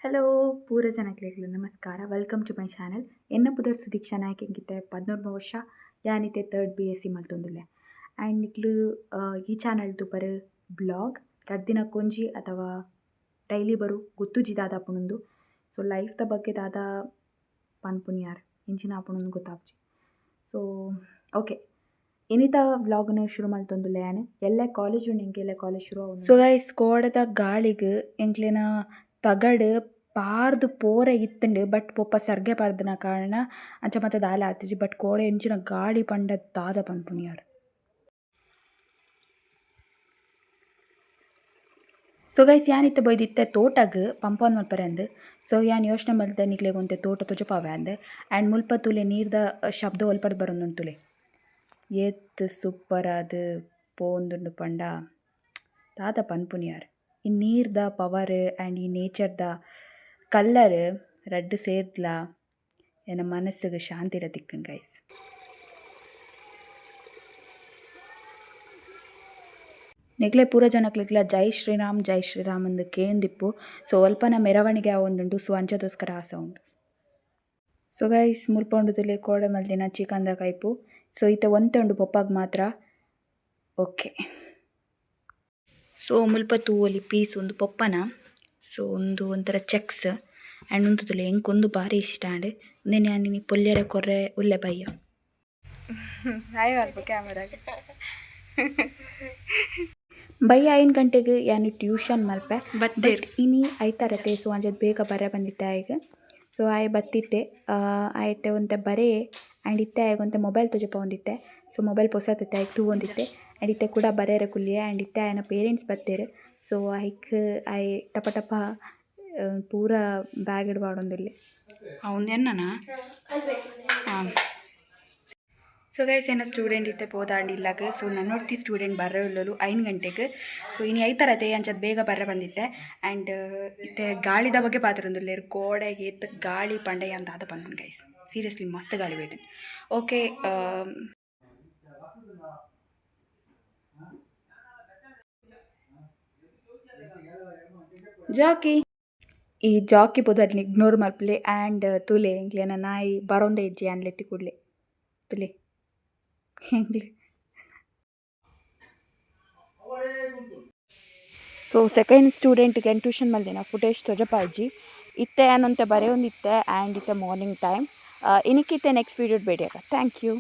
Hello ಪೂರ ಜನಕ್ಲೆಗ್ಲ ನಮಸ್ಕಾರ welcome to my channel ಎನ್ನ ಪುದರ್ ಸುದೀಕ್ಷಾ ನಾಯಕ್ ಎಂಗಿತ್ತೆ 14 ವರ್ಷ ಯಾನಿತ್ತೆ ಥರ್ಡ್ BSc ಮಲ್ತೊಂದುಲ್ಲೆ ಆ್ಯಂಡ್ ನಿಕ್ಲು ಈ ಚಾನಲ್ ತುಪರ್ ಬ್ಲಾಗ್ ರಡ್ದಿನ ಕೊಂಜಿ ಅಥವಾ ಡೈಲಿ ಬರು ಗೊತ್ತುಜಿ ದಾದ ಆಪುಂಡು ಸೊ ಲೈಫ್ದ ಬಗ್ಗೆ ದಾದ ಪನ್ಪುನಿಯಾರ್ ಇಂಚಿನ ಆಪುಂಡು ಗೊತ್ತಾಪ್ಜಿ ಸೊ ಓಕೆ ಇನ್ನಿತ ವ್ಲಾಗ್ನ ಶುರು ಮಲ್ತೊಂದುಲ್ಲೆ ಯಾನ್ ಎಲ್ಲೇ ಕಾಲೇಜ್ ಉಂಡು ಎಂಕೆಲ್ಲ ಕಾಲೇಜ್ ಶುರು ಆവുന്നു ಸೊ ಗೈಸ್ ಕೋಡದ ಗಾಳಿಗ್ ಎಂಕ್ಲೆನ ತಗಡ್ ಪಾರ್ದು ಪೋರೆ ಇತ್ತುಂಡು ಬಟ್ ಪೊಪ್ಪ ಸರ್ಗೆ ಪಾರ್ದನ ಕಾರಣ ಅಂಚ ಮಾತ ದಾಲ ಆತಿಜಿ ಬಟ್ ಕೋಡೆ ಎಂಚಿನ ಗಾಳಿ ಪಂಡ ದಾದ ಪನ್ಪುನಿಯಾರ್. ಸೊ ಗೈಸ್ ಯಾನಿತ್ತ ಬೈದಿತ್ತೆ ತೋಟಗ್ ಪಂಪನ್ ಮಲ್ಪರೆ ಅಂದ್ ಸೊ ಯಾನ್ ಯೋಚನೆ ಮಲ್ದೆ ನಿಕ್ಲೆಗ್ ಒಂತೆ ತೋಟ ತುಜಪಾವೆ ಅಂದ್ ಆ್ಯಂಡ್ ಮುಲ್ಪ ತುಲೆ ನೀರ್ದ ಶಬ್ದ ಒಲ್ಪಡ್ ಬರೋಂದುಂಡು ತುಲೆ ಏತ್ ಸೂಪರ್ ಆದ್ ಪೋಂದುಂಡು ಪಂಡ ದಾದ ಪನ್ಪುನಿಯಾರ್. ಈ ನೀರ್ದ ಪವರ್ ಆ್ಯಂಡ್ ಈ ನೇಚರ್ದ ಕಲ್ಲರ್ ರಡ್ಡ್ ಸೇರ್ದ್ಲ ಎನ್ನ ಮನಸ್ಸಿಗೆ ಶಾಂತಿಲ ತಿಕ್ಕುಂಡು ಗೈಸ್. ನೆಕ್ಲೆ ಪೂರ ಜನಕ್ಲೆಗ್ಲ ಜೈ ಶ್ರೀರಾಮ್ ಅಂದ್ ಕೇಂದಿಪ್ಪು ಸೊ ಅಲ್ಪನ ಮೆರವಣಿಗೆ ಆವೊಂದುಂಡು ಸೊ ಅಂಚದೋಸ್ಕರ ಆಸ ಉಂಡು. ಸೊ ಗೈಸ್ ಮುಲ್ಪ ತುಲೆ ಕೋಡೆ ಮಲ್ದಿನ ಚಿಕನ್ದ ಕೈಪು ಸೊ ಈತ ಒಂತೆ ಉಂಡು ಪೊಪ್ಪಾಗ ಮಾತ್ರ ಓಕೆ. ಸೊ ಮುಲ್ಪ ತೂವೊಲಿ ಪೀಸ್ ಒಂದು ಪೊಪ್ಪನ ಸೊ ಒಂದು ಒಂಥರ ಚೆಕ್ಸ್ ಆ್ಯಂಡ್ ಒಂದು ತುಲೆ ಎಂಕೊಂದು ಭಾರಿ ಇಷ್ಟ ಆಂಡ್ ಇಂದೆನೆ ಯಾನಿನಿ ಪೊಲ್ಯರೆ ಕೊರ್ರೆ ಉಲ್ಲೆ ಬಯ್ಯ ಹಾಯ್ ಅಲ್ಪ ಕ್ಯಾಮರಾಗೆ ಬಯ್ಯ 5 ಗಂಟೆಗೆ ಯಾನು ಟ್ಯೂಷನ್ ಮಲ್ಪೆ ಬಟ್ ಇನಿ ಐತಾರತೆ ಸೊ ಅಂಜದ್ ಬೇಗ ಬರೆ ಬಂದಿತ್ತೆ ಆಯ್ಗೆ ಸೊ ಆಯ್ ಬತ್ತಿತ್ತೆ ಆಯ್ತೆ ಒಂತೆ ಬರೇ ಆ್ಯಂಡ್ ಇತ್ತೆ ಆಯ್ಗೆ ಒಂತೆ ಮೊಬೈಲ್ ತುಜಪ ಒಂದಿತ್ತೆ ಸೊ ಮೊಬೈಲ್ ಪೊಸತಿತ್ತೆ ಆಯ್ಗೆ ತೂ ಒಂದಿತ್ತೆ ಆ್ಯಂಡ್ ಇತ್ತೆ ಕೂಡ ಬರೆಯರ ಕುಲ್ಲಿಯೆ ಆ್ಯಂಡ್ ಇತ್ತೆ ಆಯ್ನ ಪೇರೆಂಟ್ಸ್ ಬತ್ತೇರು ಸೊ ಆಯ್ಕ್ ಆಯ್ ಟಪ ಟಪ ಪೂರ ಬ್ಯಾಗ್ ಇಡ್ಬಾಡೊಂದಿಲ್ಲ ಅವನ್ನೆನ್ನನಾ ಹಾಂ. ಸೊ ಗೈಸ್ ಏನ ಸ್ಟೂಡೆಂಟ್ ಇತ್ತೆ ಪೋದಾಂಡಿಲ್ಲಾಗ ಸೊ ನನ್ನೊಡ್ತಿ ಸ್ಟೂಡೆಂಟ್ ಬರ್ರೆ ಉಳ್ಳಲು 5 ಗಂಟೆಗೆ ಸೊ ಇನ್ನು ಐತರತೆ ಅಂಚದ್ ಬೇಗ ಬರ್ರೆ ಬಂದಿತ್ತೆ ಆ್ಯಂಡ್ ಇತ್ತೆ ಗಾಳಿದ ಬಗ್ಗೆ ಪಾತ್ರೊಂದುಲ್ಲೇರು ಕೋಡೆಗೆ ಎತ್ತ ಗಾಳಿ ಪಂಡೆ ಅಂತಾದ ಪನ್ಪುಂಡು ಗೈಸ್ ಸೀರಿಯಸ್ಲಿ ಮಸ್ತ್ ಗಾಳಿ ಬೇಯ್ತೇನೆ ಓಕೆ. ಜಾಕಿ ಈ ಜಾಕಿ ಪೋದರ್ನಿ ಇಗ್ನೋರ್ ಮಲ್ಪಲೆ ಆ್ಯಂಡ್ ತುಲೆ ಎಂಕ್ಲೆನ ನಾಯಿ ಬರೋಂದೆ ಇಜ್ಜಿ ಅನ್ಲೆತ್ತಿ ಕೂಡಲೇ ತುಲೆ ಹೆಂಗ್ಲಿ. ಸೊ ಸೆಕೆಂಡ್ ಸ್ಟೂಡೆಂಟ್ಗೆ ಟ್ಯೂಷನ್ ಮಲ್ದಿನ ಫುಟೇಜ್ ತೊಜಪಾಯ್ಜಿ ಇತ್ತೆ ಅನ್ನೊಂತೆ ಬರೆಯೊಂದಿತ್ತೆ ಆ್ಯಂಡ್ ಇತ್ತೆ ಮಾರ್ನಿಂಗ್ ಟೈಮ್ ಇನಿಕ್ಕಿತ್ತೆ ನೆಕ್ಸ್ಟ್ ವೀಡಿಯೋಡ್ ಭೇಟಿಯಾಗ ಥ್ಯಾಂಕ್ ಯು.